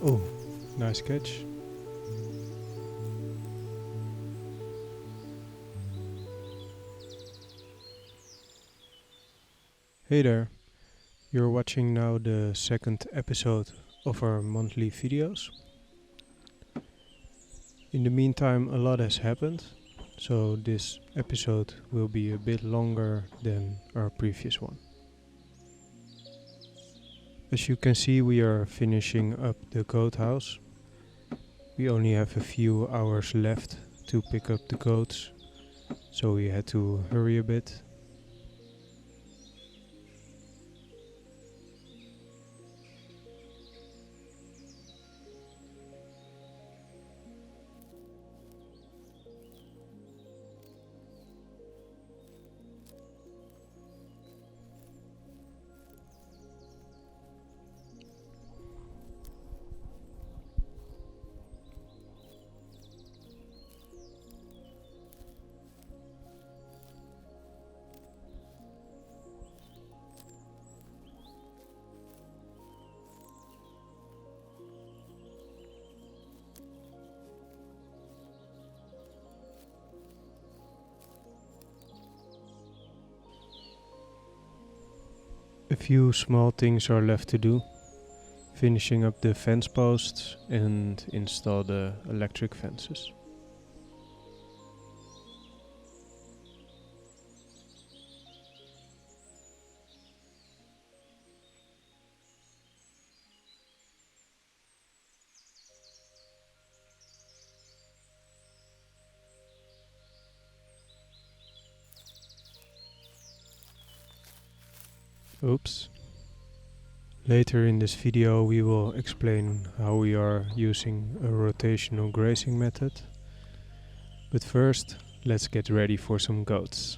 Oh, nice catch. Hey there, you're watching now the second episode of our monthly videos. In the meantime, a lot has happened, so this episode will be a bit longer than our previous one. As you can see, we are finishing up the goat house. We only have a few hours left to pick up the goats, so we had to hurry a bit. A few small things are left to do, finishing up the fence posts and install the electric fences. Oops. Later in this video we will explain how we are using a rotational grazing method. But first, let's get ready for some goats.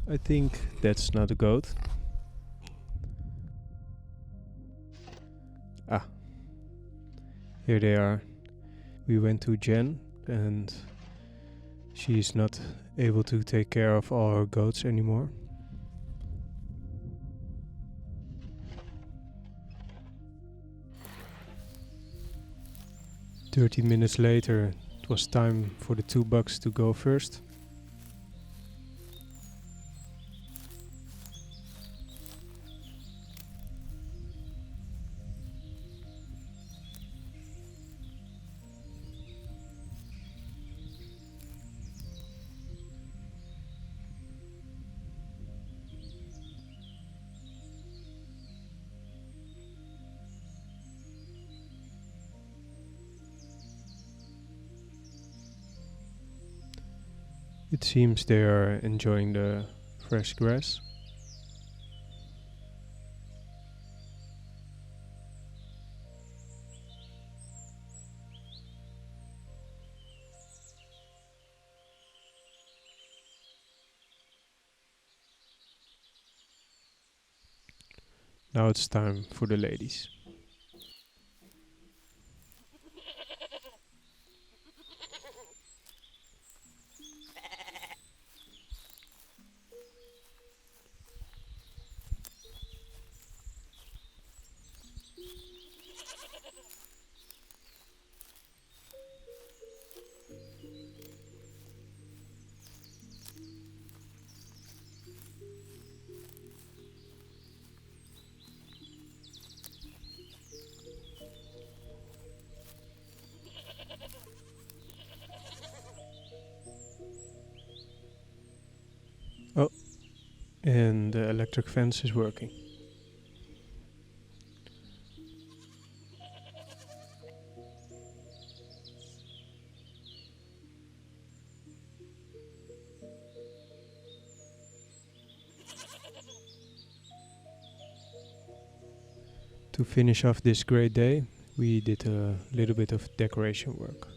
I think that's not a goat. Ah, here they are. We went to Jen and she's not able to take care of all her goats anymore. "30 minutes later, it was time for the two bucks to go first. It seems they are enjoying the fresh grass. Now it's time for the ladies. Oh, and the electric fence is working. To finish off this great day, we did a little bit of decoration work.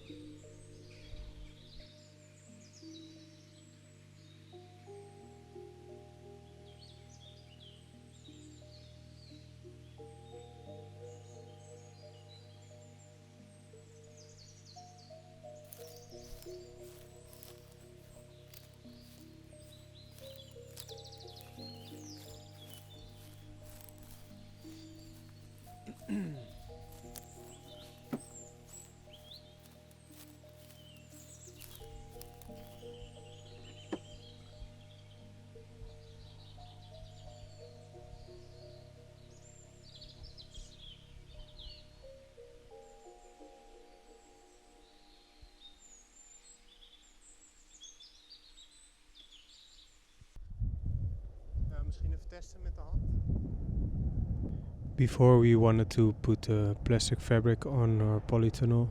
Before we wanted to put the plastic fabric on our polytunnel,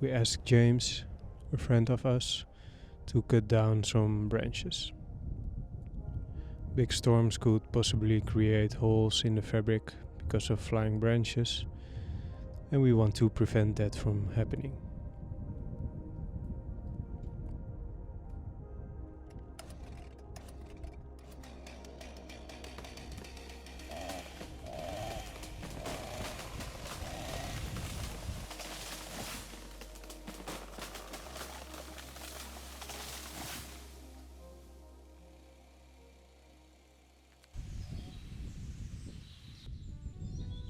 we asked James, a friend of us, to cut down some branches. Big storms could possibly create holes in the fabric because of flying branches, and we want to prevent that from happening.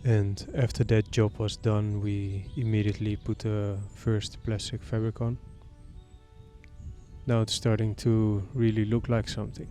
And after that job was done, we immediately put the first plastic fabric on. Now it's starting to really look like something.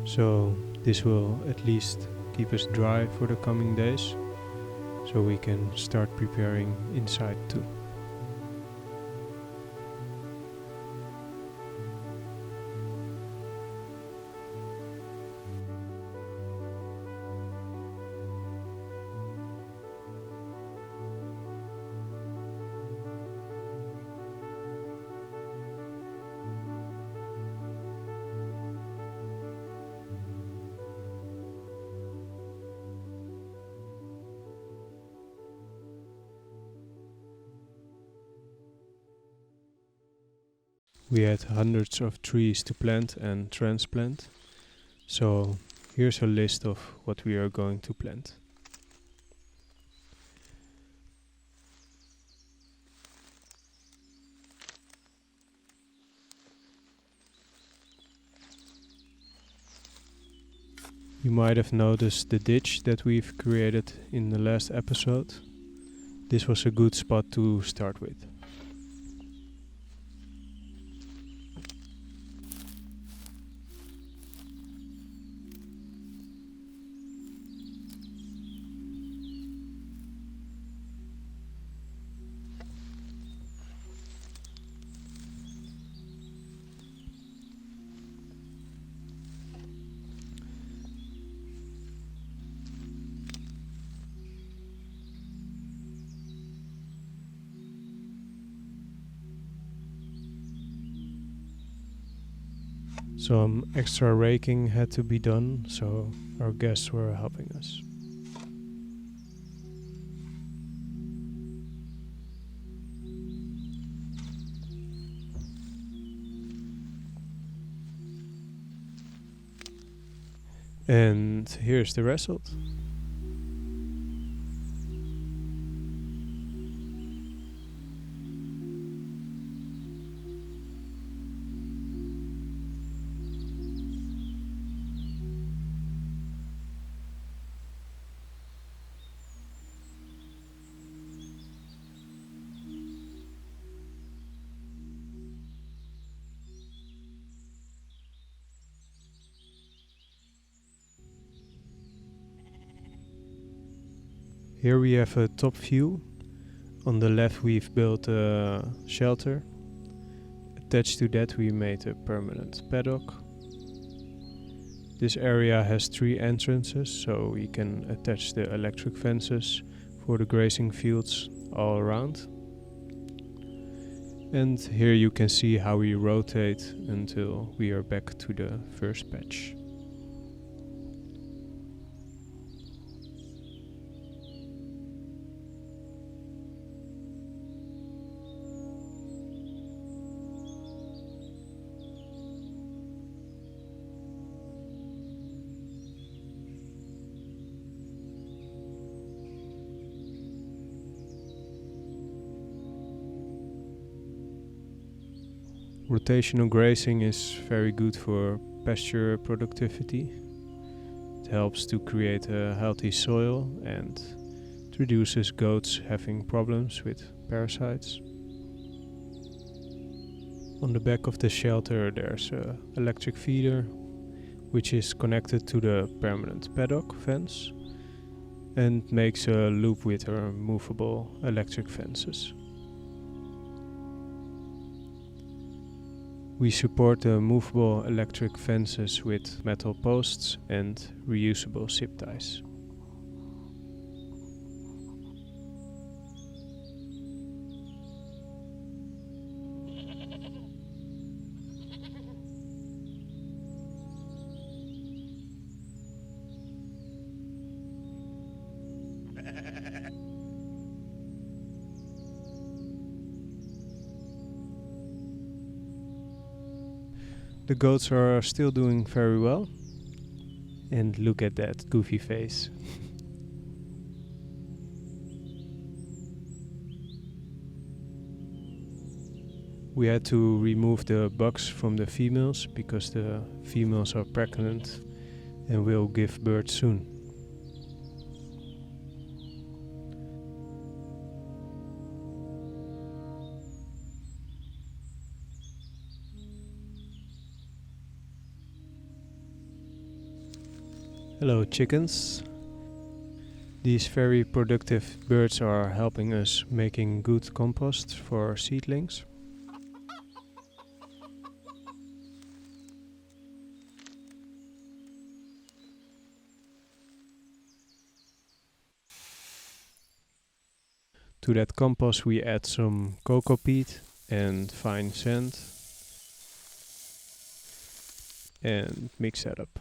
So this will at least keep us dry for the coming days, so we can start preparing inside too. We had hundreds of trees to plant and transplant, so here's a list of what we are going to plant. You might have noticed the ditch that we've created in the last episode. This was a good spot to start with. Some extra raking had to be done, so our guests were helping us. And here's the result. Here we have a top view. On the left we've built a shelter. Attached to that we made a permanent paddock. This area has 3 entrances, so we can attach the electric fences for the grazing fields all around. And here you can see how we rotate until we are back to the first patch. Rotational grazing is very good for pasture productivity. It helps to create a healthy soil and it reduces goats having problems with parasites. On the back of the shelter there's an electric feeder which is connected to the permanent paddock fence and makes a loop with our movable electric fences. We support the movable electric fences with metal posts and reusable zip ties. The goats are still doing very well. And look at that goofy face. We had to remove the bucks from the females because the females are pregnant and will give birth soon. Hello chickens. These very productive birds are helping us making good compost for our seedlings. To that compost we add some cocoa peat and fine sand and mix that up.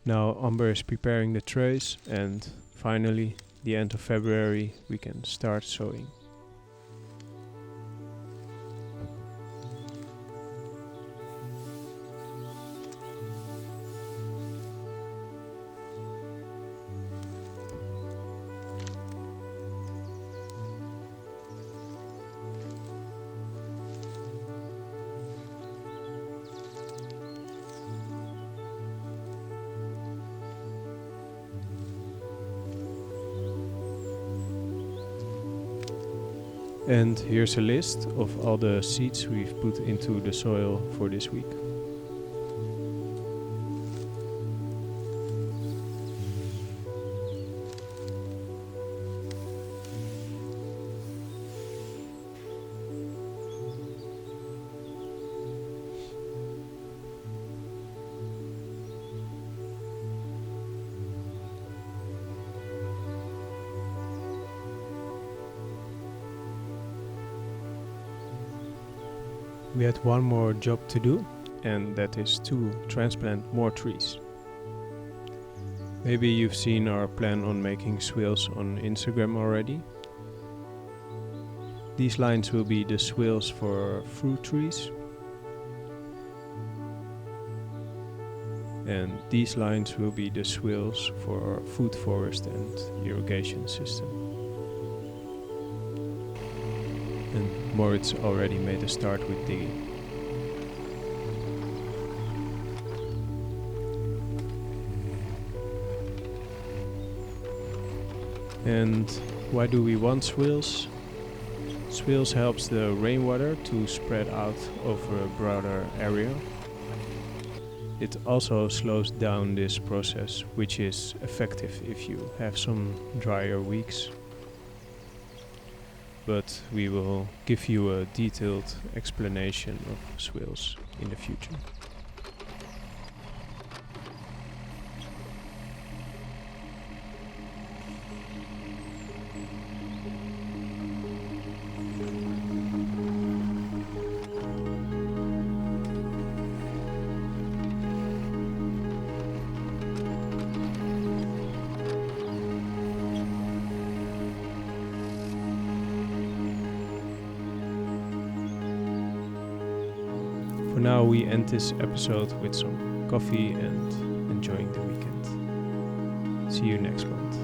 Now Amber is preparing the trays and finally, the end of February, we can start sowing. And here's a list of all the seeds we've put into the soil for this week. We had one more job to do, and that is to transplant more trees. Maybe you've seen our plan on making swales on Instagram already. These lines will be the swales for fruit trees, and these lines will be the swales for our food forest and irrigation system. And Moritz already made a start with digging. And why do we want swales? Swales helps the rainwater to spread out over a broader area. It also slows down this process, which is effective if you have some drier weeks. But we will give you a detailed explanation of swales in the future. For now, we end this episode with some coffee and enjoying the weekend. See you next month.